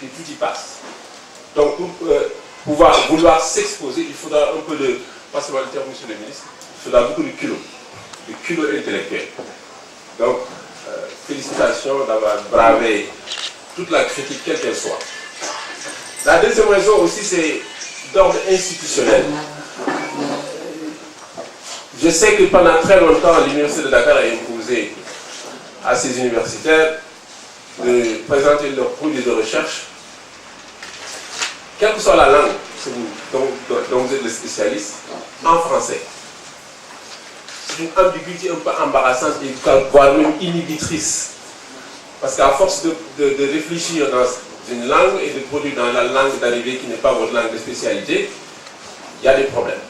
et tout y passe. Donc pour pouvoir vouloir s'exposer, il faudra un peu de, passez-moi le terme, monsieur le ministre, il faudra beaucoup de culot intellectuel. Donc, félicitations d'avoir bravé toute la critique, quelle qu'elle soit. La deuxième raison aussi, c'est d'ordre institutionnel. Je sais que pendant très longtemps, l'Université de Dakar a imposé à ses universitaires de présenter leurs produits de recherche, quelle que soit la langue dont vous êtes le spécialiste, en français. C'est une ambiguïté un peu embarrassante et voire même inhibitrice. Parce qu'à force de réfléchir dans une langue et de produire dans la langue d'arrivée qui n'est pas votre langue de spécialité, il y a des problèmes.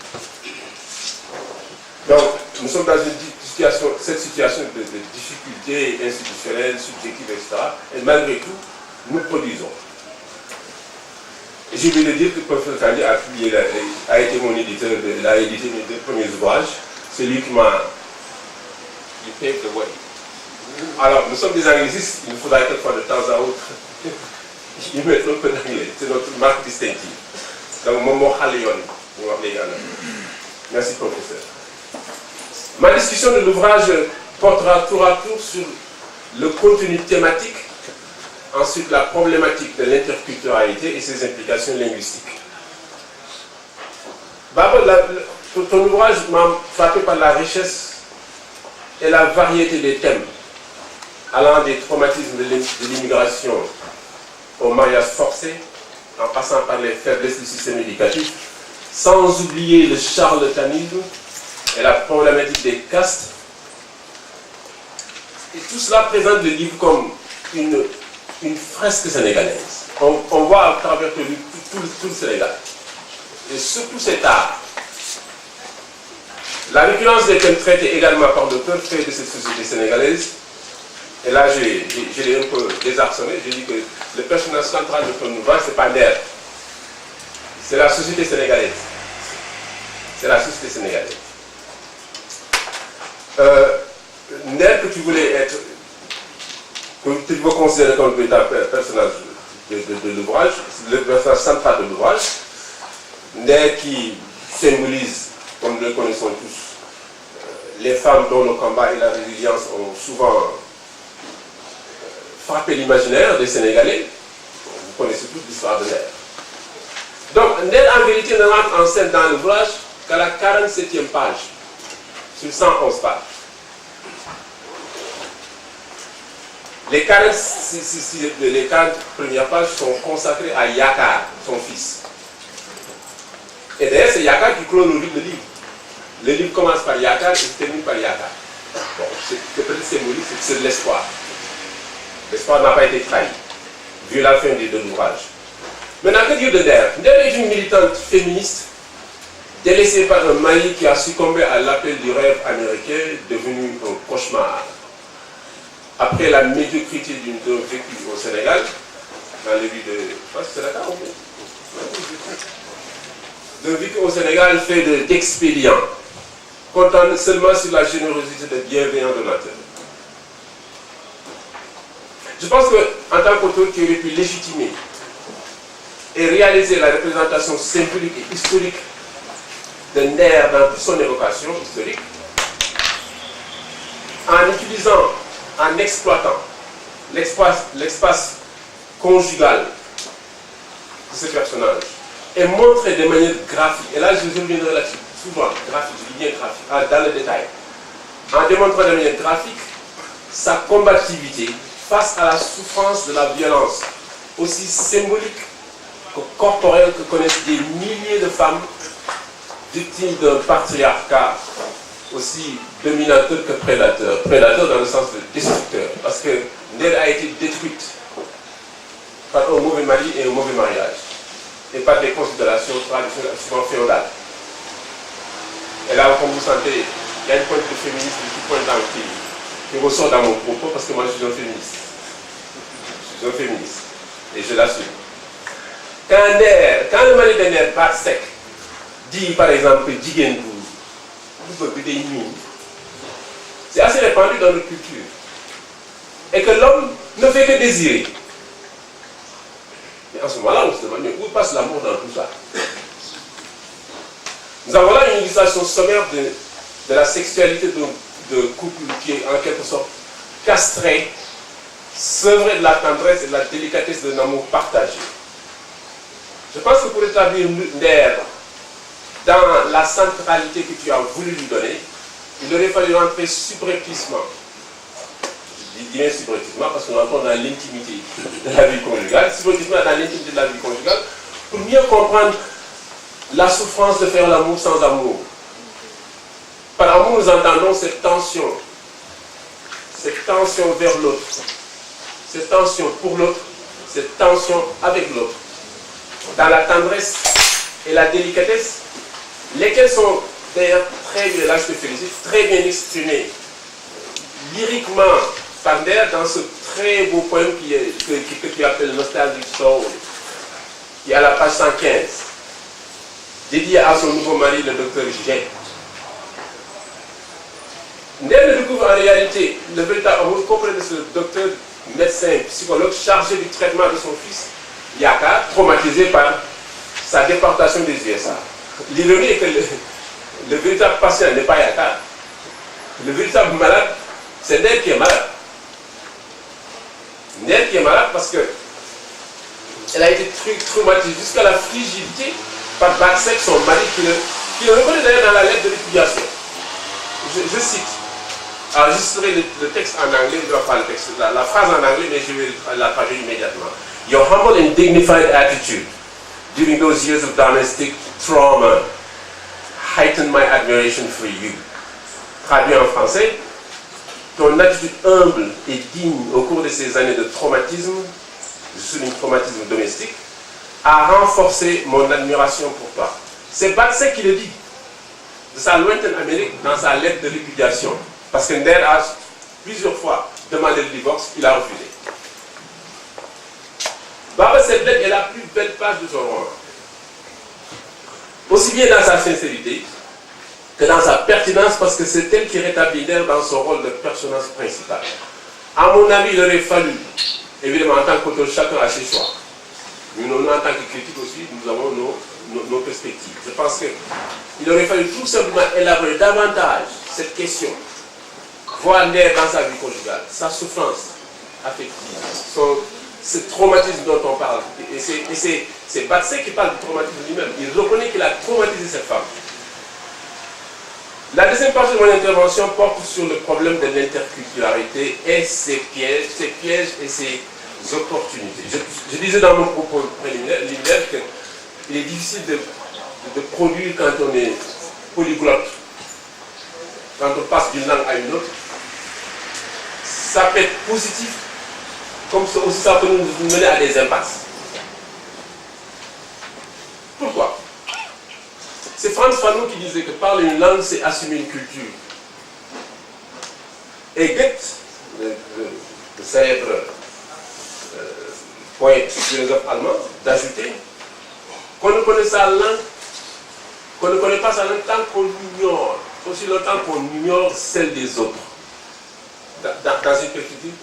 Donc, nous sommes dans cette situation de difficulté institutionnelle, subjective, etc. Et malgré tout, nous produisons. Et je vais le dire que le professeur Kandi a été mon éditeur, il a édité mes deux premiers ouvrages. C'est lui qui m'a paved the way. Alors, nous sommes des anglicistes, il nous faudra quelquefois de temps à autre y mettre un peu d'anglais. C'est notre marque distinctive. Donc, merci, professeur. Ma discussion de l'ouvrage portera tour à tour sur le contenu thématique, ensuite la problématique de l'interculturalité et ses implications linguistiques. Ton ouvrage m'a frappé par la richesse et la variété des thèmes, allant des traumatismes de l'immigration au mariage forcé, en passant par les faiblesses du système éducatif, sans oublier le charlatanisme et la problématique des castes. Et tout cela présente le livre comme une fresque sénégalaise. On voit à travers tout le Sénégal. Et surtout cet art. La récurrence des thèmes traités également par l'auteur fait de cette société sénégalaise. Et là, je l'ai un peu désarçonné. J'ai dit que le personnage central de ton ouvrage, ce n'est pas Nder. C'est la société sénégalaise. C'est la société sénégalaise. Nder que tu voulais être, que tu veux considérer comme le personnage de l'ouvrage, le personnage central de l'ouvrage, Nder qui symbolise, comme nous le connaissons tous, les femmes dont le combat et la résilience ont souvent frappé l'imaginaire des Sénégalais. Vous connaissez toute l'histoire de Nder. Donc, Nder en vérité ne rentre en scène dans l'ouvrage qu'à la 47e page, sur 111 pages. Les 40 premières pages sont consacrées à Yakar, son fils. Et d'ailleurs, c'est Yakar qui clôt le livre. Le livre commence par Yakar et se termine par Yakar. Bon, c'est peut-être symbolique, c'est de l'espoir. L'espoir n'a pas été trahi, vu la fin de l'ouvrage. Maintenant, que dire de Nder? Nder est une militante féministe, délaissée par un mari qui a succombé à l'appel du rêve américain, devenu un cauchemar. Après la médiocrité d'un vécu au Sénégal, dans les vies de... Je pense que c'est Dakar ou bien d'un vécu au Sénégal fait d'expédients, comptant seulement sur la générosité de bienveillants donateurs. Je pense qu'en tant qu'auteur qui aurait pu légitimer et réaliser la représentation symbolique et historique de Nder dans toute son évocation historique, en utilisant, en exploitant l'espace conjugal de ce personnage et montrer de manière graphique, et là je reviendrai là-dessus, souvent graphique, je dis bien graphique, dans le détail, en démontrant de manière graphique sa combativité face à la souffrance de la violence, aussi symbolique que corporelle que connaissent des milliers de femmes victimes d'un patriarcat aussi dominateur que prédateur. Prédateur dans le sens de destructeur, parce que Nder a été détruite par un mauvais mari et un mauvais mariage, et par des considérations traditionnelles souvent féodales. Et là, comme vous sentez, il y a une pointe de féminisme qui ressort dans mon propos, parce que moi je suis un féministe. Je suis un féministe, et je l'assume. Quand le mari de Nder part sec, dit par exemple que Jigen c'est assez répandu dans notre culture. Et que l'homme ne fait que désirer. Mais en ce moment-là, on se demande, mais où passe l'amour dans tout ça? Nous avons là une illustration sommaire de la sexualité de couple qui est en quelque sorte castré, sevré de la tendresse et de la délicatesse d'un amour partagé. Je pense que pour établir Nder dans la centralité que tu as voulu lui donner, il aurait fallu rentrer subrepticement. Je dis bien subrepticement parce qu'on entre dans l'intimité de la vie conjugale, subrepticement dans l'intimité de la vie conjugale, pour mieux comprendre la souffrance de faire l'amour sans amour. Par amour, nous entendons cette tension vers l'autre, cette tension pour l'autre, cette tension avec l'autre. Dans la tendresse et la délicatesse, lesquelles sont d'ailleurs très bien, là je te félicite, très bien exprimées lyriquement par Nder dans ce très beau poème que tu appelles Nostalgic Soul, qui est à la page 115, dédié à son nouveau mari, le docteur G. Nder ne découvre en réalité le véritable amour qu'auprès de ce docteur, médecin, psychologue chargé du traitement de son fils, Yaka, traumatisé par sa déportation des USA. L'ironie est que le véritable patient n'est pas Yaka. Le véritable malade, c'est Nder qui est malade. Nder qui est malade parce qu'elle a été traumatisée jusqu'à la frigidité par Batsek, son mari, qui le reconnaît d'ailleurs dans la lettre de répudiation. Je cite. Alors, je citerai le texte en anglais, je ne dois pas le texte, la phrase en anglais, mais je vais la traduire immédiatement. Your humble and dignified attitude during those years of domestic trauma heightened my admiration for you. Traduit en français, ton attitude humble et digne au cours de ces années de traumatisme, je souligne traumatisme domestique, a renforcé mon admiration pour toi. C'est Batsek qui le dit, de sa lointaine Amérique, dans sa lettre de répudiation. Parce que Nder a plusieurs fois demandé le divorce, il a refusé. Baba, cette lettre est la plus belle page de son roman. Aussi bien dans sa sincérité que dans sa pertinence, parce que c'est elle qui rétablit Nder dans son rôle de personnage principal. À mon avis, il aurait fallu, évidemment, en tant qu'auteur, chacun a ses choix. Nous, en tant que critique aussi, nous avons nos perspectives. Je pense qu'il aurait fallu tout simplement élaborer davantage cette question. Voir Nder dans sa vie conjugale, sa souffrance affective, ce traumatisme dont on parle. Et c'est Batsek qui parle du traumatisme lui-même. Il reconnaît qu'il a traumatisé cette femme. La deuxième partie de mon intervention porte sur le problème de l'interculturalité et ses pièges et ses opportunités. Je disais dans mon propos préliminaire qu'il est difficile de produire quand on est polyglotte, quand on passe d'une langue à une autre. Ça peut être positif, comme aussi ça peut nous mener à des impasses. Pourquoi? C'est Frantz Fanon qui disait que parler une langue, c'est assumer une culture. Et Goethe, le célèbre poète philosophe allemand, d'ajouter qu'on ne connaît sa langue, qu'on ne connaît pas sa langue tant qu'on l'ignore, aussi longtemps qu'on ignore celle des autres. Dans une perspective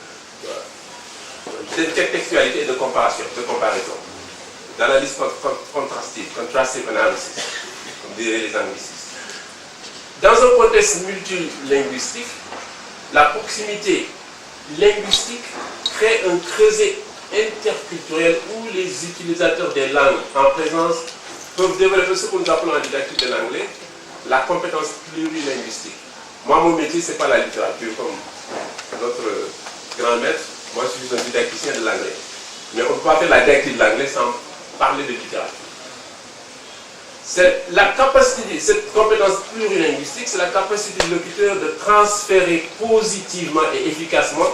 d'intertextualité et de comparaison, d'analyse contrastive, contrastive analysis, comme diraient les anglicistes. Dans un contexte multilinguistique, la proximité linguistique crée un creuset interculturel où les utilisateurs des langues en présence peuvent développer ce que nous appelons en didactique de l'anglais la compétence plurilinguistique. Moi, mon métier, ce n'est pas la littérature comme notre grand maître. Moi, je suis un didacticien de l'anglais. Mais on ne peut pas faire la didactique de l'anglais sans parler de littérature. C'est la capacité, cette compétence plurilinguistique, c'est la capacité de l'auditeur de transférer positivement et efficacement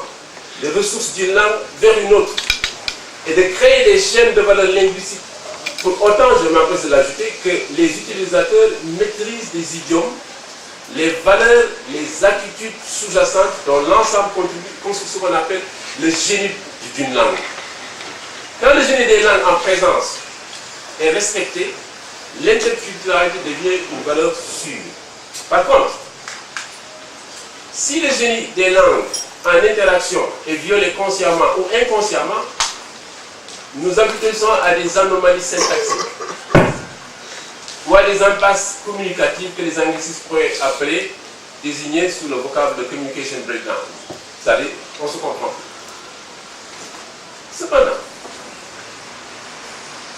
les ressources d'une langue vers une autre et de créer des chaînes de valeur linguistique. Pour autant, je m'empresse de l'ajouter, que les utilisateurs maîtrisent des idiomes, les valeurs, les attitudes sous-jacentes dont l'ensemble constitue ce qu'on appelle le génie d'une langue. Quand le génie des langues en présence est respecté, l'interculturalité devient une valeur sûre. Par contre, si le génie des langues en interaction est violé consciemment ou inconsciemment, nous aboutissons à des anomalies syntaxiques ou à des impasses communicatives que les anglicistes pourraient appeler, désigner sous le vocable de communication breakdown. C'est-à-dire, on se comprend. Cependant,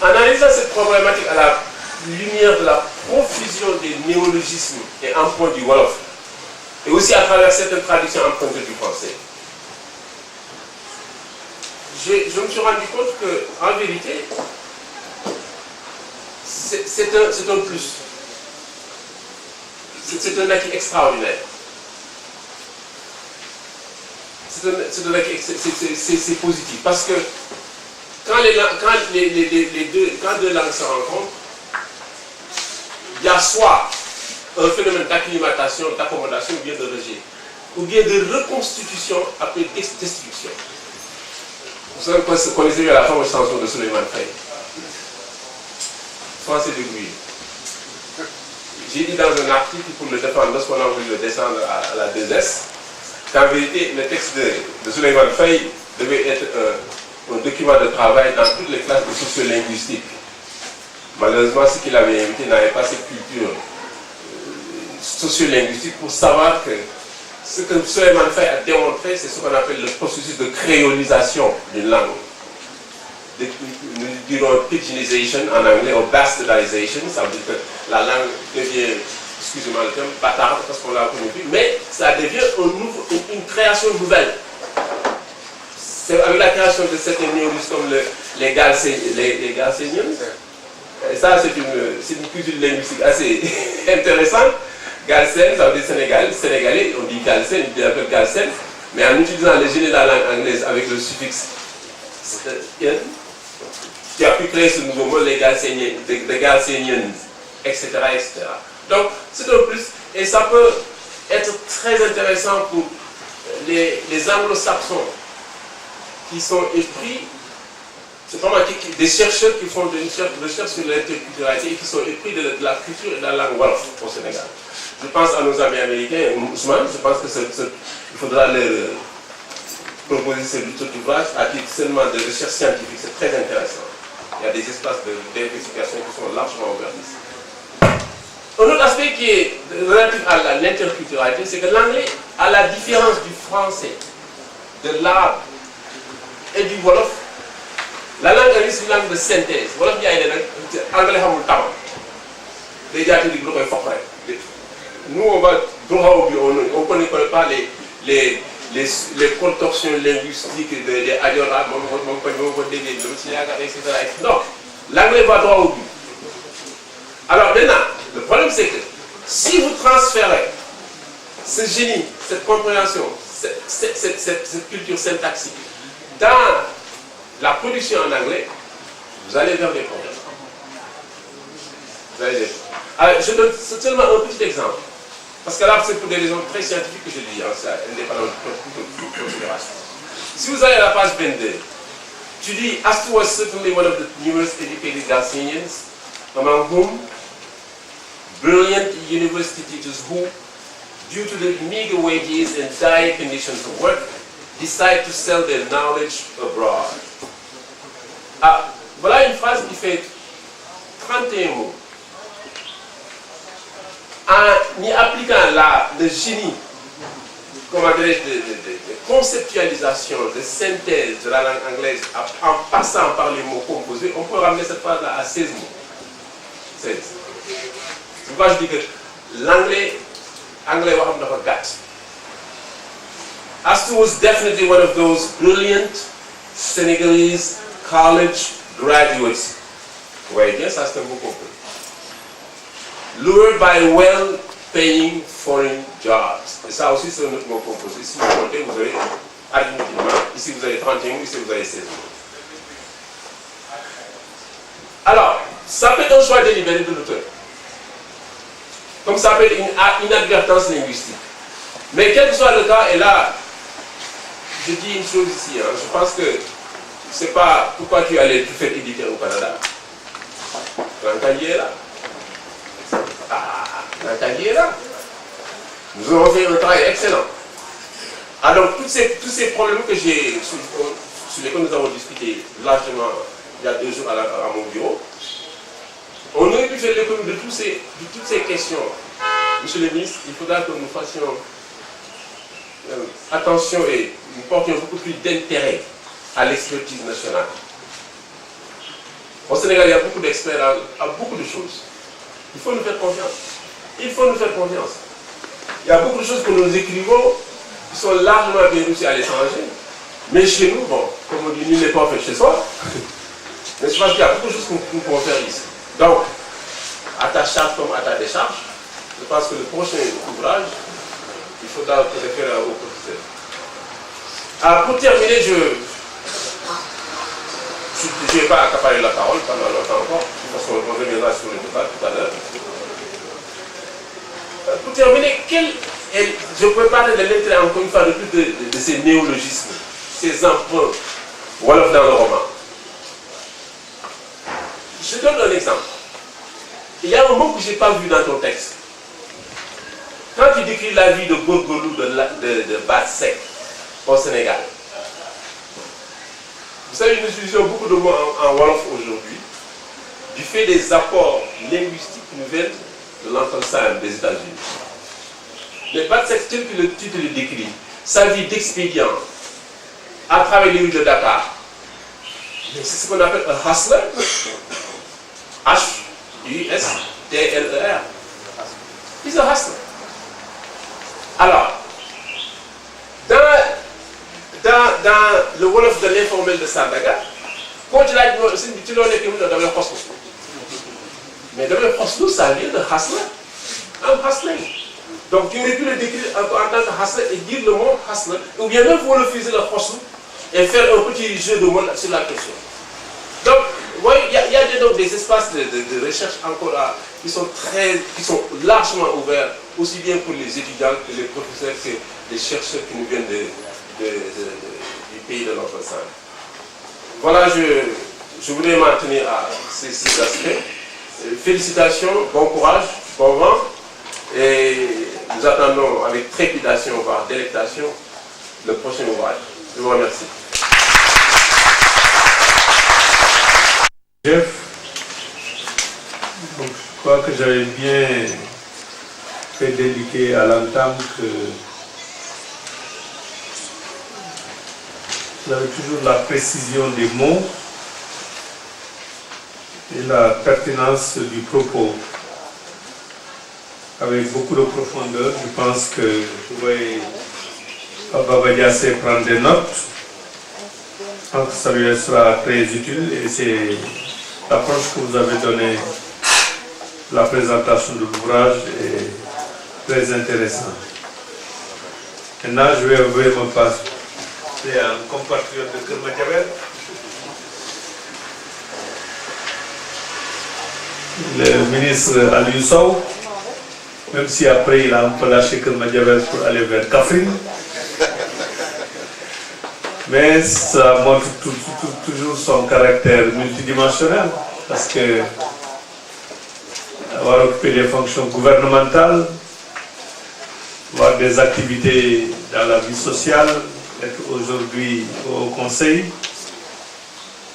en analysant cette problématique à la lumière de la profusion des néologismes et emprunts du Wolof, et aussi à travers certaines traductions empruntées du français, je me suis rendu compte qu'en vérité, c'est un plus. C'est un acquis extraordinaire. C'est positif. Parce que quand deux langues se rencontrent, il y a soit un phénomène d'acclimatation, d'accommodation, ou bien de rejet, ou bien de reconstitution après destruction. Vous savez, connaissez à la fameuse chanson de Souleymane Faye. Français de Gouye. J'ai dit dans un article pour le défendre, lorsqu'on a voulu le descendre à la 2S, qu'en vérité, le texte de Souleymane Faye devait être un document de travail dans toutes les classes de sociolinguistique. Malheureusement, ceux qui l'avaient invité n'avaient pas cette culture sociolinguistique pour savoir que ce que Souleymane Faye a démontré, c'est ce qu'on appelle le processus de créolisation d'une langue. Nous dirons pidginization en anglais, ou bastardization, ça veut dire que la langue devient, excusez-moi le terme, bâtarde parce qu'on l'a connu, mais ça devient une création nouvelle. C'est avec la création de certains néologismes comme les Galséniens. Et ça, c'est une culture linguistique assez intéressante. Galsen, ça veut dire Sénégal, Sénégalais, on dit Galsen, on appelle Galsen, mais en utilisant le génie de la langue anglaise avec le suffixe qui a pu créer ce nouveau mot, les Galséniens, etc., etc. Donc, c'est un plus, et ça peut être très intéressant pour les anglo-saxons qui sont épris, c'est vraiment des chercheurs qui font une recherche sur l'interculturalité et qui sont épris de la culture et de la langue wolof au Sénégal. Je pense à nos amis américains, Ousmane, je pense qu'il faudra leur proposer cet ouvrage à titre seulement de recherche scientifique, c'est très intéressant. Il y a des espaces d'investigation qui sont largement ouverts ici. Un autre aspect qui est relatif à l'interculturalité, c'est que l'anglais, à la différence du français, de l'arabe et du wolof, la langue anglaise c'est une langue de synthèse. Wolof il y a anglais xamul tama day jaate dig lu koy foq rek. Nous on va droit au but, on ne connaît pas les contorsions linguistiques des Adiora, etc. Non, l'anglais va droit au but. Alors maintenant, le problème c'est que si vous transférez ce génie, cette compréhension, cette culture syntaxique dans la production en anglais, vous allez vers des problèmes. Alors, je donne seulement un petit exemple. Parce que là, c'est pour des raisons très scientifiques que je dis, c'est indépendant de toute considération. Si vous allez à la page 22, tu dis, Astu was certainly one of the numerous educated Galsenians, among whom brilliant university teachers who, due to the meager wages and dire conditions of work, decide to sell their knowledge abroad. Ah, voilà une phrase qui fait 31 mots. En y appliquant le génie, comment dirais-je, de conceptualisation, de synthèse de la langue anglaise, en passant par les mots composés, on peut ramener cette phrase-là à 16 mots. 16. C'est pourquoi je dis que l'anglais, waxam dafa gàtt. Astu was definitely one of those brilliant Senegalese college graduates. Vous voyez bien, ça c'est un mot complet. Lured by well-paying foreign jobs. Et ça aussi, c'est un autre mot composé. Si vous comptez, vous avez arithmétiquement, ici vous avez 31 mots, ici vous avez 16 mots. Alors, ça peut être un choix délibéré de l'auteur. Comme ça peut être une inadvertance linguistique. Mais quel que soit le cas, et là, je dis une chose ici, hein, je pense que c'est pas pourquoi tu allais tout faire éditer au Canada. L'Antallier est là. L'Antallier est là. Nous avons fait un travail excellent. Alors, tous ces problèmes que j'ai, sur lesquels nous avons discuté largement il y a 2 jours à mon bureau. On aurait pu faire l'économie de toutes ces questions. Monsieur le ministre, il faudra que nous fassions attention et nous portions beaucoup plus d'intérêt à l'expertise nationale. Au Sénégal, il y a beaucoup d'experts à beaucoup de choses. Il faut nous faire confiance. Il faut nous faire confiance. Il y a beaucoup de choses que nous écrivons qui sont largement bien reçues à l'étranger. Mais chez nous, bon, comme on dit, nul n'est pas fait chez soi. Mais je pense qu'il y a beaucoup de choses que nous pouvons faire ici. Donc, à ta charge comme à ta décharge, je pense que le prochain ouvrage, il faudra te référer au professeur. Pour terminer, je ne vais pas accaparer la parole pendant longtemps encore, parce qu'on reviendra sur le débat tout à l'heure. Pour terminer, je peux parler de l'intérêt encore une fois de plus de ces néologismes, ces emprunts wolof dans le roman. Je donne un exemple. Il y a un mot que je n'ai pas vu dans ton texte. Quand tu décris la vie de Gorgolou de Batsek au Sénégal, vous savez, nous utilisons beaucoup de mots en wolof aujourd'hui, du fait des apports linguistiques qui nous viennent de l'Ensemble des États-Unis. Mais Batsek, tel que le titre le décrit, sa vie d'expédient à travers les rues de Dakar, c'est ce qu'on appelle un hustler. H-U-S-T-L-E-R. He's a hustler. Alors, dans le wolof de l'informel de Sandaga, quand tu l'as dit, tu l'as dit, dans le hustle. Mais dans le hustle, ça vient de hustler. Un hustling. Donc, tu aurais pu le décrire en tant que hustler et dire le mot hustler, ou bien même vous refuser le hustle et faire un petit jeu de mots sur la question. Donc, oui, il y a donc des espaces de recherche encore là, qui sont largement ouverts, aussi bien pour les étudiants que les professeurs que les chercheurs qui nous viennent du pays de notre sang. Voilà, je voudrais m'en tenir à ces aspects. Félicitations, bon courage, bon vent, et nous attendons avec trépidation, voire délectation, le prochain ouvrage. Je vous remercie. Jeff, donc, je crois que j'avais bien fait d'indiquer à l'entame que vous avez toujours la précision des mots et la pertinence du propos avec beaucoup de profondeur. Je pense que je voyais Baba Diassé prendre des notes. Je pense que ça lui sera très utile et c'est l'approche que vous avez donnée, la présentation de l'ouvrage est très intéressante. Maintenant, je vais me passer à un compatriote de Kermadjabel, le ministre Aliou Sow, même si après il a un peu lâché Kermadjabel pour aller vers Kaffrine. Mais ça montre toujours son caractère multidimensionnel, parce que avoir occupé des fonctions gouvernementales, avoir des activités dans la vie sociale, être aujourd'hui au Conseil,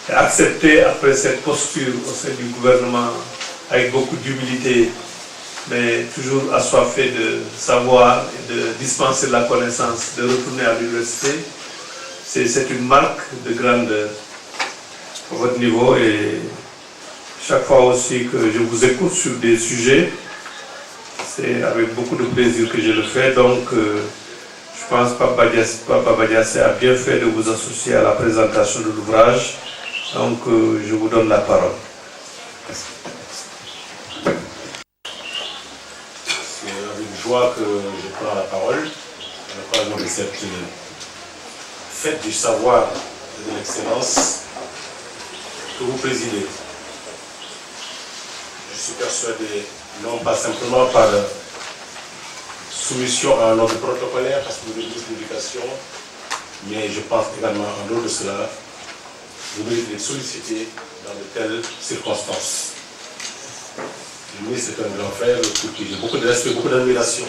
et accepter après cette posture au sein du gouvernement avec beaucoup d'humilité, mais toujours assoiffé de savoir et de dispenser de la connaissance, de retourner à l'université. C'est une marque de grandeur à votre niveau et chaque fois aussi que je vous écoute sur des sujets, c'est avec beaucoup de plaisir que je le fais. Donc, je pense que Papa Diassé a bien fait de vous associer à la présentation de l'ouvrage. Donc, je vous donne la parole. C'est avec joie que je prends la parole à l'occasion de cette fête du savoir et de l'excellence que vous présidez. Je suis persuadé, non pas simplement par soumission à un ordre protocolaire, parce que vous avez une éducation, mais je pense également, en dehors de cela, vous méritez d'être sollicité dans de telles circonstances. Le ministre est un grand frère pour qui j'ai beaucoup de respect, beaucoup d'admiration,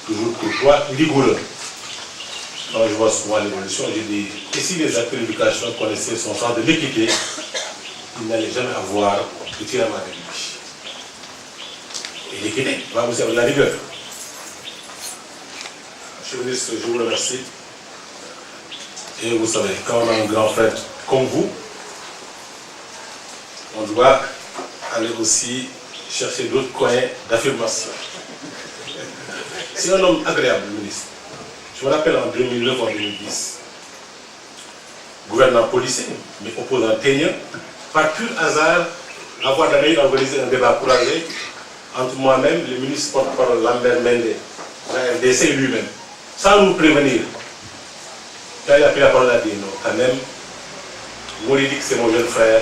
toujours courtois, rigoureux. Quand je vois souvent l'évolution, je dis, et si les acteurs de l'éducation connaissaient son sens de l'équité, il n'allait jamais avoir de tyrannie avec lui. Et l'équité va aussi avec la rigueur. Monsieur le ministre, je vous remercie. Et vous savez, quand on a un grand frère comme vous, on doit aller aussi chercher d'autres coins d'affirmation. C'est un homme agréable, le ministre. Je me rappelle en 2009 ou en 2010, gouvernant policier, mais opposant teigneux, par pur hasard, la Voix d'Amérique a organisé un débat courageux entre moi-même, le ministre porte-parole Lambert Mende, la RDC et lui-même, sans nous prévenir. Quand il a pris la parole, il a dit non, quand même, vous m'avez dit que c'est mon jeune frère,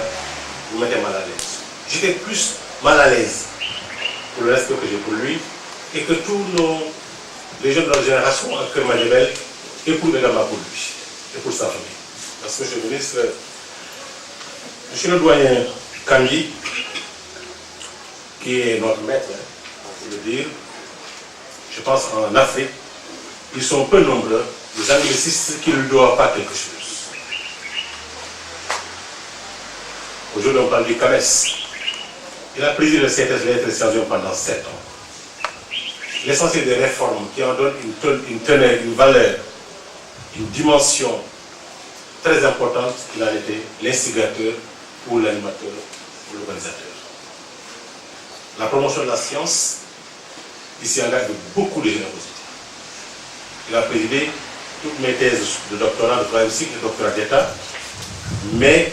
vous mettez mal à l'aise. J'étais plus mal à l'aise pour le respect que j'ai pour lui et que tous les jeunes de notre génération en Keur Madiabel éprouvent également pour lui et pour sa famille. Parce que, monsieur le ministre, monsieur le doyen Kandji, qui est notre maître, on peut le dire, je pense en Afrique, ils sont peu nombreux, les anglicistes qui ne lui doivent pas quelque chose. Aujourd'hui, on parle du CAMES. Il a présidé le CNTS Lettres et Sciences pendant 7 ans. L'essentiel des réformes qui en donnent une teneur, une valeur, une dimension très importante, il a été l'instigateur ou l'animateur ou l'organisateur. La promotion de la science, il s'y engage de beaucoup de générosité. Il a présidé toutes mes thèses de doctorat, de troisième cycle et de doctorat d'État, mais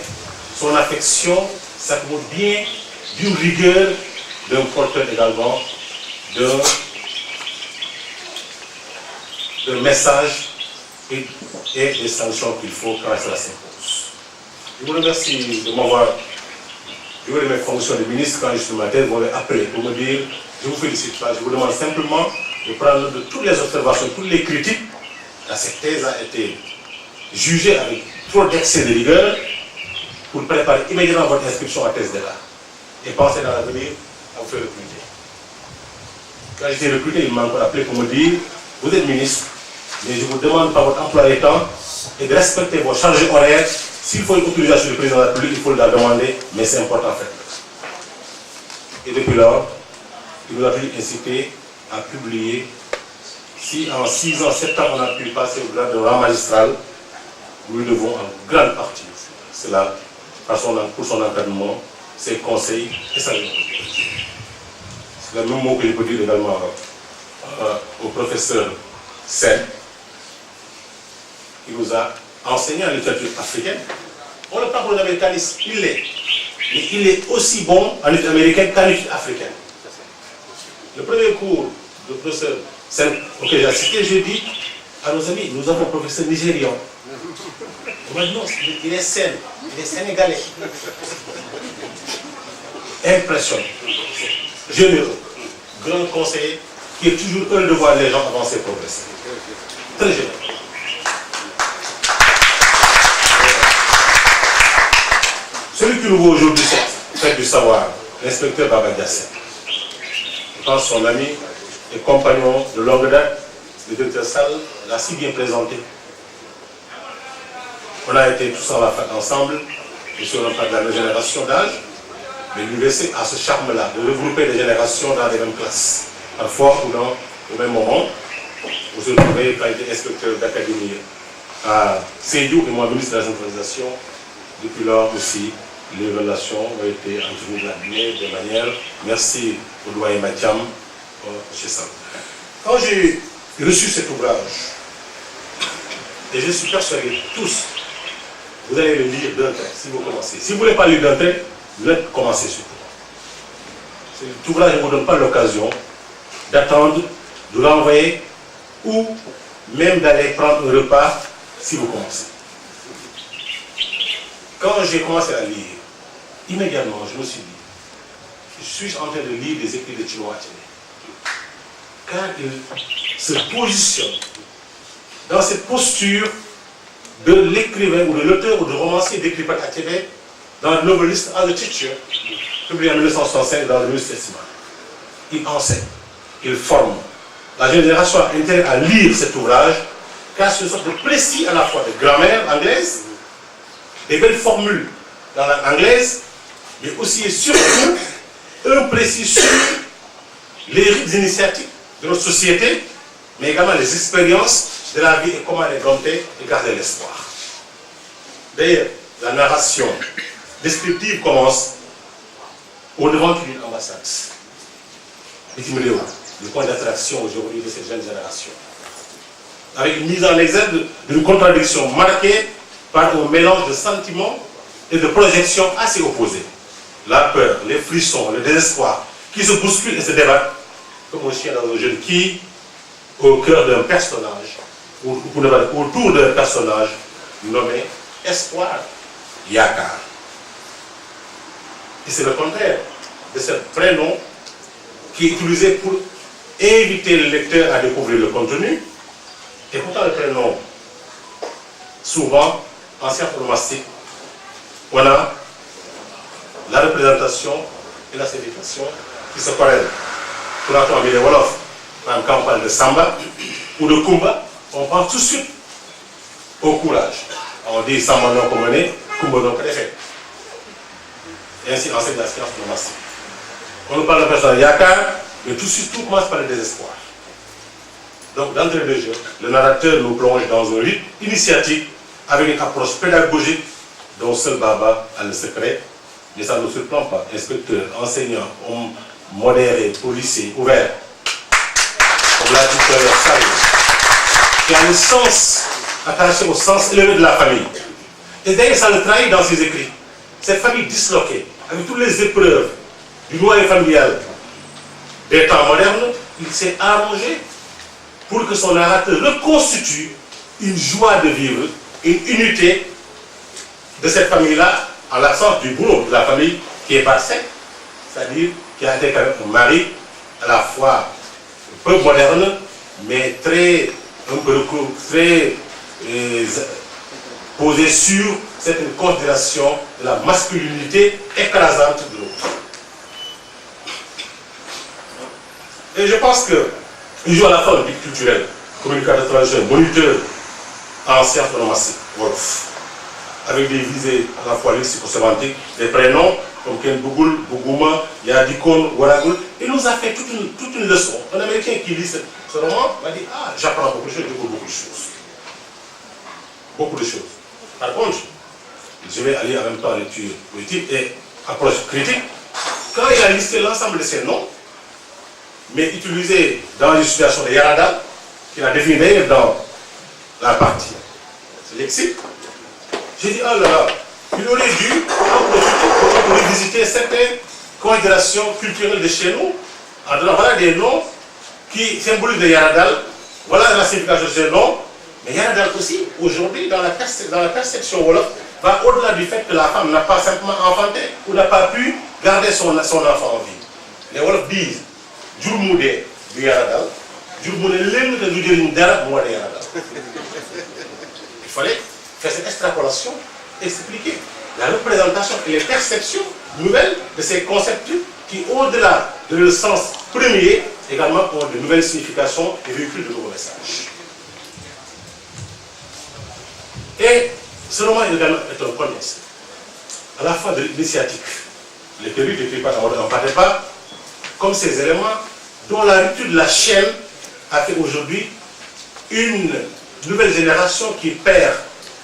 son affection s'accommode bien d'une rigueur, d'un porteur également, d'un message et des sanctions qu'il faut quand cela s'impose. Je vous remercie de m'avoir joué mes fonctions de ministre quand je suis matin, vous m'avez appelé pour me dire, je ne vous félicite pas, je vous demande simplement de prendre note de toutes les observations, toutes les critiques. Cette thèse a été jugée avec trop d'excès de rigueur pour préparer immédiatement votre inscription à thèse d'État et penser dans l'avenir à vous faire recruter. Quand j'étais recruté, il m'a encore appelé pour me dire, vous êtes ministre, mais je vous demande par votre emploi du temps et de respecter vos charges horaires. S'il faut une autorisation du président de la République, il faut la demander, mais c'est important à faire. Et depuis lors, il nous a toujours incité à publier. Si en 6 ans, 7 ans, on a pu passer au grade de rang magistral, nous lui devons en grande partie cela pour son encadrement, ses conseils et sa générosité. C'est le même mot que je peux dire également au professeur Sen, qui nous a enseigné en littérature africaine. On ne parle pas d'américanisme, il l'est. Mais il est aussi bon en études américaines qu'en études africaines. Le premier cours de professeur Sen auquel j'ai assisté, j'ai dit à nos amis, nous avons un professeur nigérian. On m'a dit non, il est Sen, il est sénégalais. Impressionnant, généreux, grand conseiller, qui est toujours heureux de voir les gens avancer et progresser. Très généreux. Celui qui nous voit aujourd'hui, cette fête du savoir, l'inspecteur Baba Diassé, je pense son ami et compagnon de longue date, le directeur Sall, l'a si bien présenté. On a été tous ensemble, et sur un pas de la même génération d'âge, mais l'université a ce charme-là de regrouper les générations dans les mêmes classes. Parfois ou au même moment, vous vous retrouvez quand il était inspecteur d'académie à Sédhiou et moi ministre de la centralisation. Depuis lors aussi, les relations ont été entre nous de manière. Merci au doyen Mathiam, chez Sam. Quand j'ai reçu cet ouvrage, et je suis persuadé, tous, vous allez le lire d'un trait, si vous commencez. Si vous ne voulez pas lire d'un trait, vous allez commencer surtout. Cet ouvrage ne vous donne pas l'occasion d'attendre, de l'envoyer, ou même d'aller prendre un repas si vous commencez. Quand j'ai commencé à lire, immédiatement, je me suis dit, je suis en train de lire des écrits de Chinua Achebe. Car il se positionne dans cette posture de l'écrivain ou de l'auteur ou de romancier d'écrivain Achebe dans le Novelist as a Teacher, publié en 1965 dans le New Testament. Il enseigne, il forme. La génération a intérêt à lire cet ouvrage, car c'est une sorte de précis à la fois de grammaire anglaise, des belles formules dans la langue anglaise, mais aussi et surtout un précis sur les rites initiatiques de notre société, mais également les expériences de la vie et comment les dompter et garder l'espoir. D'ailleurs, la narration descriptive commence au devant d'une ambassade. Le point d'attraction aujourd'hui de cette jeune génération. Avec une mise en exergue d'une contradiction marquée par un mélange de sentiments et de projections assez opposées. La peur, les frissons, le désespoir qui se bousculent et se débattent comme un chien dans un jeu qui, au cœur d'un personnage, autour d'un personnage nommé Espoir Yakar. Et c'est le contraire de ce prénom qui est utilisé pour inviter le lecteur à découvrir le contenu. Et pourtant, le prénom, souvent, en sciences onomastiques, on a la représentation et la signification qui se corrèlent. Pour l'instant, on met les Wolof. Quand on parle de Samba ou de Kumba, on pense tout de suite au courage. On dit Samba non communé, Kumba non préfet. Et ainsi, enseigne la science onomastique. On nous parle de personne Yakar, mais tout de suite, tout commence par le désespoir. Donc, d'entrée de jeu, le narrateur nous plonge dans un rite initiatique avec une approche pédagogique dont seul Baba a le secret. Mais ça ne nous surprend pas. Inspecteur, enseignant, homme modéré, policier, ouvert, comme l'a dit tout à l'heure, sérieux, qui a le sens attaché au sens élevé de la famille. Et d'ailleurs, ça le trahit dans ses écrits. Cette famille disloquée, avec toutes les épreuves du noyau familial des temps modernes, il s'est arrangé pour que son narrateur reconstitue une joie de vivre, une unité de cette famille-là, en l'absence du boulot de la famille qui est passée, c'est-à-dire qui a été un mari à la fois peu moderne, mais très posé sur cette considération de la masculinité écrasante de l'autre. Et je pense qu'il joue à la fois le but culturel, communicateur traditionnel, moniteur en sciences onomastiques, Wolof, avec des visées à la fois lexico-sémantiques, des prénoms comme Ken Bougoul, Bougouma, Yadikon, Waragul. Il nous a fait toute une leçon. Un Américain qui lit ce roman m'a dit: ah, j'apprends beaucoup de choses, je découvre beaucoup de choses. Beaucoup de choses. Par contre, je vais aller en même temps à lecture politique et approche critique. Quand il a listé l'ensemble de ces noms, mais utilisés dans les situations de Yaradal, qu'il a défini d'ailleurs dans la partie lexique, j'ai dit: oh là là, il aurait dû en profiter pour revisiter certaines considérations culturelles de chez nous, en donnant voilà des noms qui symbolisent le Yaradal, voilà la signification de ces noms. Mais Yaradal aussi, aujourd'hui, dans la perception Wolof, va au-delà du fait que la femme n'a pas simplement enfanté ou n'a pas pu garder son enfant en vie. Les Wolof disent Djurmoudé du Yaradal, Djurmoudé l'un de l'Udérim d'Arab, moi de Yaradal. Il fallait faire cette extrapolation, expliquer la représentation et les perceptions nouvelles de ces concepts qui, au-delà de leur sens premier, également ont de nouvelles significations et véhiculent de nouveaux messages. Et ce roman également est un premier à la fois de l'initiatique. Les périodes n'étaient pas en partait pas comme ces éléments dont la rupture de la chaîne a fait aujourd'hui une nouvelle génération qui perd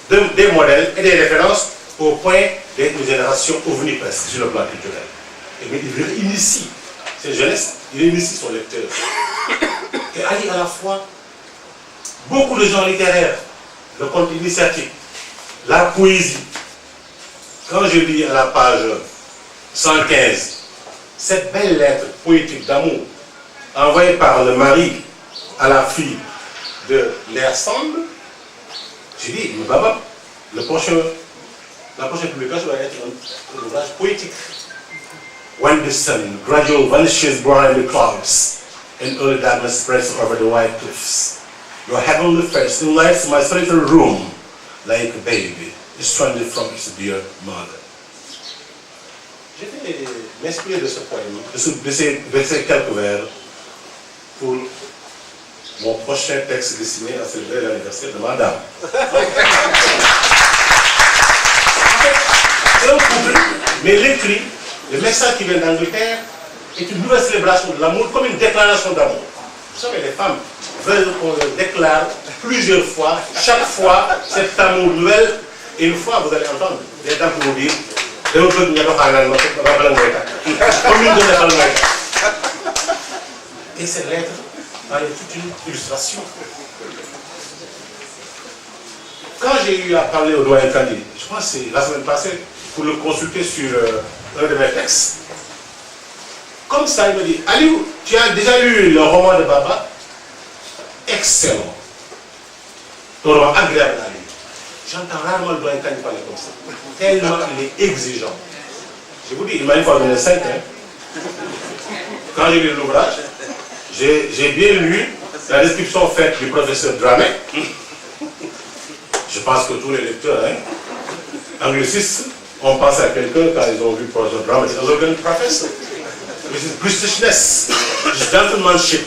des modèles et des références au point d'être une génération ovni presque sur le plan culturel. Et bien, il initie cette jeunesse, il initie son lecteur. Et allie à la fois beaucoup de genres littéraires, le conte initiatique, la poésie. Quand je lis à la page 115 cette belle lettre poétique d'amour envoyée par le mari à la fille de Léa Sand, j'ai dit: mais Baba, la prochaine publication va être un ouvrage poétique. When the sun gradually vanishes behind the clouds and early darkness spreads over the white cliffs, your heavenly face enlightens my solitary room like a baby stranded from its dear mother. Je vais m'inspirer de ce poème, de ces quelques vers pour mon prochain texte destiné à célébrer l'anniversaire de Madame. C'est un couple, mais l'écrit Le message qui vient d'Angleterre est une nouvelle célébration de l'amour, comme une déclaration d'amour. Vous savez, les femmes veulent qu'on le déclare plusieurs fois, chaque fois, cet amour nouvelle, et une fois, vous allez entendre des dames qui vont dire, comme une de et ces lettres, il y a toute une illustration. Quand j'ai eu à parler au doyen Kandi, je pense que c'est la semaine passée, pour le consulter sur un de mes textes, comme ça, il me dit, Aliou, tu as déjà lu le roman de Baba? Excellent. Un roman agréable à lire. J'entends rarement le doyen Kandi parler comme ça. Tellement il est exigeant. Je vous dis, il m'a une fois donné 5 ans. Quand j'ai lu l'ouvrage, j'ai bien lu la description faite du professeur Dramé. Je pense que tous les lecteurs anglicistes ont pensé à quelqu'un quand ils ont vu le professeur Dramé. Ils ont vu professeur. Britishness, gentlemanship.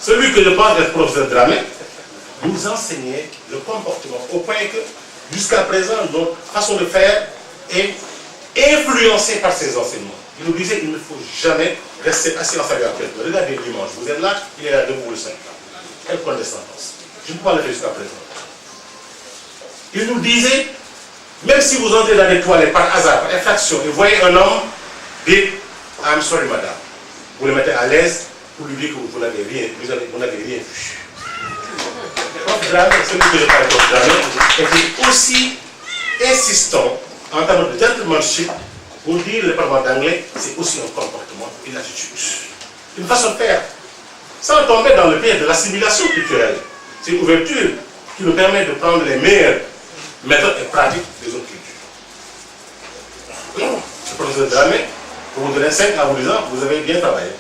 Celui que je pense être professeur Dramé nous enseignait le comportement au point que jusqu'à présent notre façon de faire est influencée par ses enseignements. Il nous disait qu'il ne faut jamais rester assis en salut à quelqu'un. Regardez dimanche, vous êtes là, il est là debout le 5. Quelle condescendance. Je ne peux pas le faire jusqu'à présent. Il nous disait, même si vous entrez dans les toilettes par hasard, par effraction, et vous voyez un homme, dites, I'm sorry madame. Vous le mettez à l'aise pour lui dire que vous n'avez rien, vous n'avez rien vu. Prof Dramé, celui que je parle de Prof Dramé, était aussi insistant en termes de gentlemanship pour dire le parlement d'anglais, c'est aussi un comportement, une attitude, une façon de faire, sans tomber dans le piège de l'assimilation culturelle. C'est une ouverture qui nous permet de prendre les meilleures méthodes et pratiques des autres cultures. Oui, le professeur Dramé, pour vous donner 5 à vous disant, vous avez bien travaillé.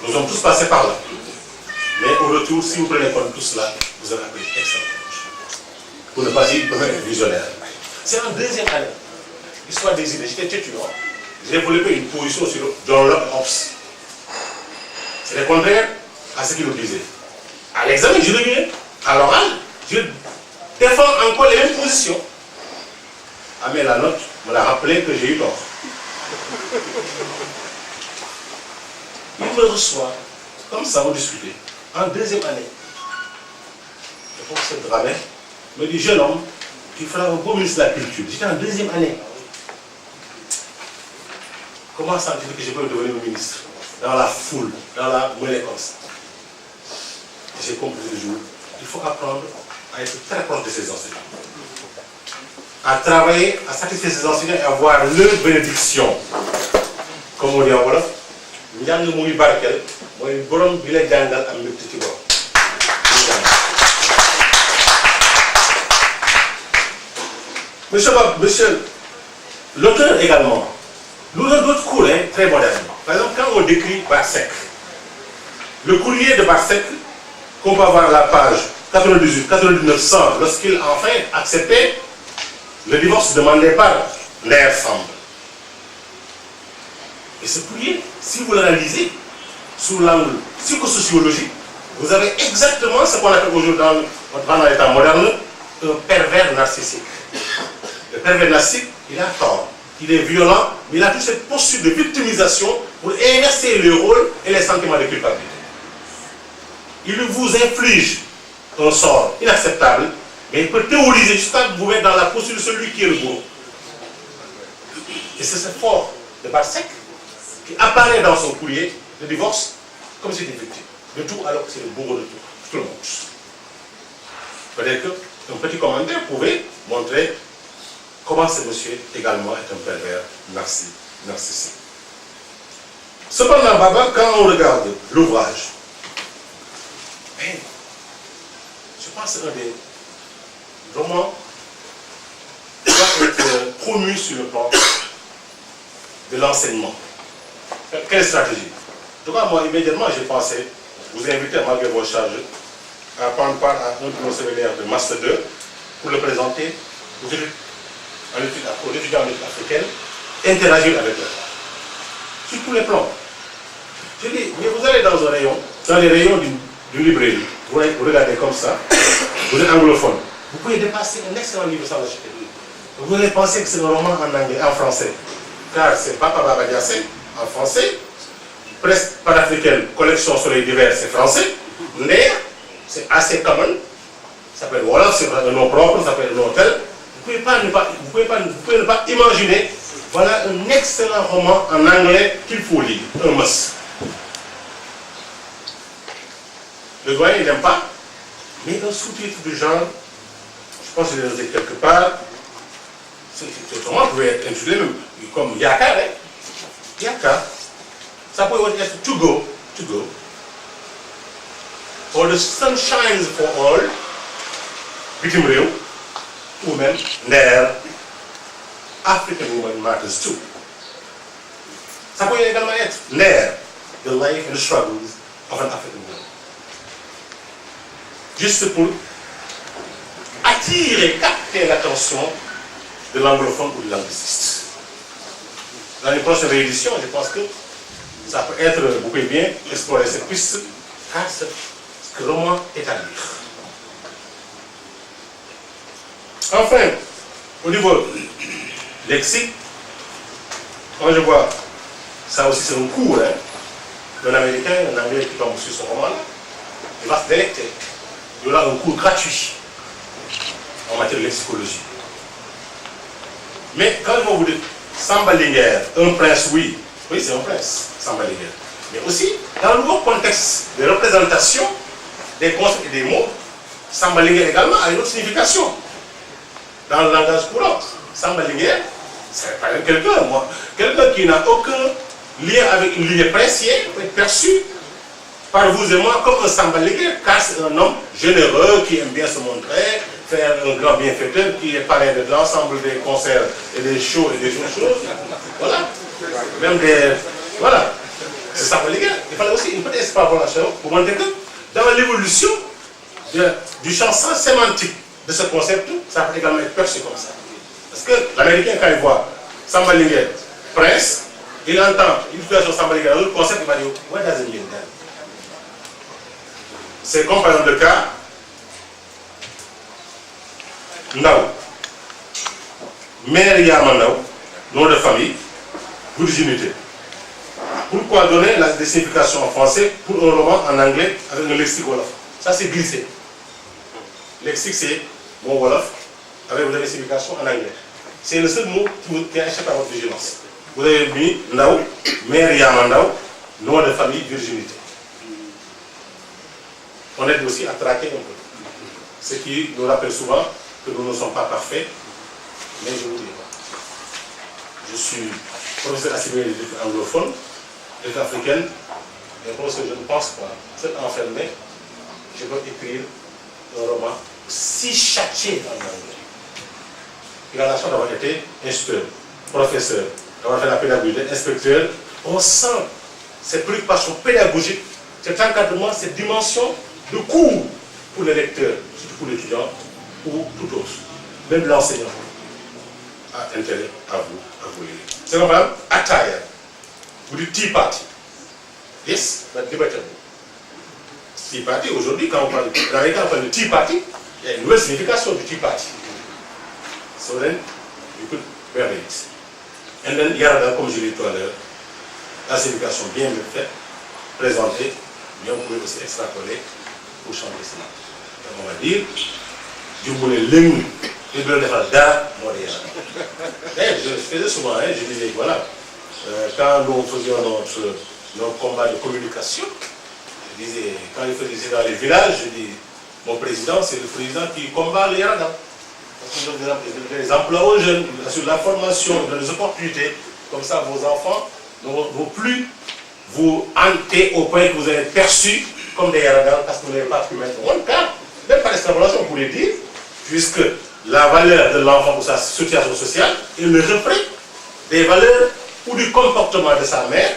Nous sommes tous passés par là. Mais au retour, si vous prenez compte de tout cela, vous avez appris extrêmement. Pour ne pas dire visionnaire. C'est en deuxième année. Histoire des idées, j'étais étudiant. J'ai développé une position sur John Locke Hobbes. C'est le contraire à ce qu'il nous disait. À l'examen, je reviens. À l'oral, je défends encore les mêmes positions. Ah mais la note me l'a rappelé que j'ai eu tort. Il me reçoit, comme ça, on discutait, en deuxième année. Le professeur Dramé me dit, jeune homme, tu feras un beau ministre de la Culture. J'étais en deuxième année. Comment sens-tu que je peux devenir ministre? Dans la foule, dans la mêlée comme ça. J'ai compris le jour. Il faut apprendre à être très proche de ses enseignants. À travailler, à satisfaire ses enseignants et avoir leur bénédiction. Comme on dit en wolof, njàng muy barkel mooy borom bi la jàngal am mbégte ci borom. Monsieur l'auteur également, nous avons d'autres cours très modernes. Par exemple, quand on décrit Barsec, le courrier de Barsec, qu'on peut avoir à la page 98, 99, 100, lorsqu'il a enfin accepté le divorce demandé par Nder Samb. Et ce courrier, si vous l'analysez sous l'angle psychosociologique, vous avez exactement ce qu'on appelle aujourd'hui dans l'état moderne un pervers narcissique. Le pervers narcissique, il a tort, il est violent, mais il a toute cette posture de victimisation pour inverser le rôle et les sentiments de culpabilité. Il vous inflige un sort inacceptable, mais il peut théoriser jusqu'à vous mettre dans la posture de celui qui est le bourreau. Et c'est ce fort de Barsec qui apparaît dans son courrier de divorce comme si c'était victime de tout, alors que c'est le bourreau de tout le monde. Peut-être qu'un petit commentaire pouvait montrer comment ce monsieur également est un pervers narcissique. Cependant, Baba, quand on regarde l'ouvrage, je pense que c'est un des romans qui doit être promu sur le plan de l'enseignement. Quelle stratégie? En tout cas, moi, immédiatement, j'ai pensé vous inviter, malgré vos charges, à prendre part à un de nos séminaires de Master 2 pour le présenter aux étudiants en études africaines, interagir avec eux. Sur tous les plans. Je dis, mais vous allez dans un rayon, dans les rayons d'une librairie, vous regardez comme ça, vous êtes anglophone, vous pouvez dépasser un excellent livre sans l'acheter. Vous allez penser que c'est un roman en anglais, en français. Car c'est Papa Baba Diassé, en français. Presse panafricaine, collection Soleil d'hiver, c'est français. Nder, c'est assez common. Ça s'appelle Wolof, c'est un nom propre, ça s'appelle un nom tel. Vous pouvez ne pas imaginer. Voilà un excellent roman en anglais qu'il faut lire, un must. Le doyen, il n'aime pas, mais un sous-titre du genre, je pense que je l'ai noté quelque part, ce roman pouvait être intitulé même comme Yaka, hein? Yaka. Ça peut être To Go, or The Sun Shines for All, Bitim Réew, ou même Nder, African Woman Matters Too. Ça peut également être Nder, The Life and the Struggles of an African Woman. Juste pour attirer, capter l'attention de l'anglophone ou de l'angliciste. Dans les prochaines rééditions, je pense que ça peut être, vous pouvez bien explorer cette piste, car ce roman est à lire. Enfin, au niveau lexique, moi je vois, ça aussi c'est un cours, hein, d'un Américain, un Anglais qui tombe sur ce roman-là, il va se délecter. Il y aura un cours gratuit en matière de lexicologie. Mais quand ils vont vous dire Samba Linguère, un prince, oui, c'est un prince, Samba Linguère. Mais aussi, dans le nouveau contexte de représentation des concepts et des mots, Samba Linguère également a une autre signification. Dans le langage courant, Samba Linguère, c'est par exemple quelqu'un qui n'a aucun lien avec une lignée princière, peut être perçu par vous et moi comme un Samba Linguère, car c'est un homme généreux qui aime bien se montrer, faire un grand bienfaiteur, qui est parrain de l'ensemble des concerts et des shows et des choses. Voilà. Même des. Voilà. C'est Samba Linguère. Il fallait aussi une petite extrapolation pour montrer que dans l'évolution du champ sémantique de ce concept, ça peut également être perçu comme ça. Parce que l'Américain, quand il voit Samba Linguère, prince, il entend une situation Samba Linguère, un autre concept, il va dire, what does it mean then? C'est comme par exemple le cas Ndaw. Mère Yama Ndaw, nom de famille, virginité. Pourquoi donner des significations en français pour un roman en anglais avec un lexique wolof? Ça c'est glissé. Lexique c'est mon wolof avec des significations en anglais. C'est le seul mot qui a échappé à votre vigilance. Vous avez mis Ndaw, Mère Yama Ndaw, nom de famille, virginité. On aide aussi à traquer un peu. Ce qui nous rappelle souvent que nous ne sommes pas parfaits, mais je vous dis pas. Je suis professeur assimilé de l'étude anglophone, d'étude africaine, et parce que je ne pense pas, c'est enfermé, je dois écrire un roman si châtié en anglais. Il a la chance d'avoir été instructeur, professeur, d'avoir fait la pédagogie, inspecteur. On sent cette préoccupation pédagogique, cet encadrement, cette dimension de cours pour les lecteurs, surtout pour l'étudiant ou tout autre. Même l'enseignant a intérêt à vous lire. C'est comme attire. Vous dites tea party. Yes, but debatable. Tea party, aujourd'hui, quand on parle de tea party, il y a une nouvelle signification du tea party. So then, you could wear it. And then, Yarada, comme je l'ai dit tout à l'heure, la signification bien faite, présentée, mais on pouvait aussi extrapoler pour changer cela. Donc on va dire, du voulais l'aimer, et de le faire d'art, moi je faisais souvent, hein, je disais, voilà, quand nous faisions notre combat de communication, je disais, quand il faisait dans les villages, je dis, mon président, c'est le président qui combat les Yarada. Parce qu'il donne des emplois aux jeunes, sur la formation, il donne des opportunités, comme ça vos enfants ne vont plus vous hanter au point que vous allez être perçus comme des Yarada parce que vous n'avez pas pu mettre en cas, même par extrapolation, on pourrait dire, puisque la valeur de l'enfant ou sa situation sociale est le reflet des valeurs ou du comportement de sa mère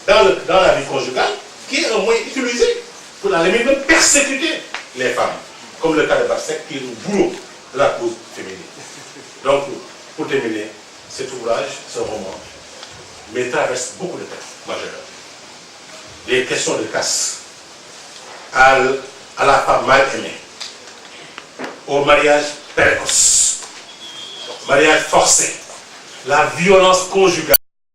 dans la vie conjugale, qui est un moyen utilisé pour la limite de persécuter les femmes, comme le cas de Barsek qui est le bourreau de la cause féminine. Donc, pour terminer, cet ouvrage, ce roman, mais traverse beaucoup de thèmes majeurs. Des questions de casse à la femme mal aimée, au mariage précoce. mariage forcé, la violence conjugale.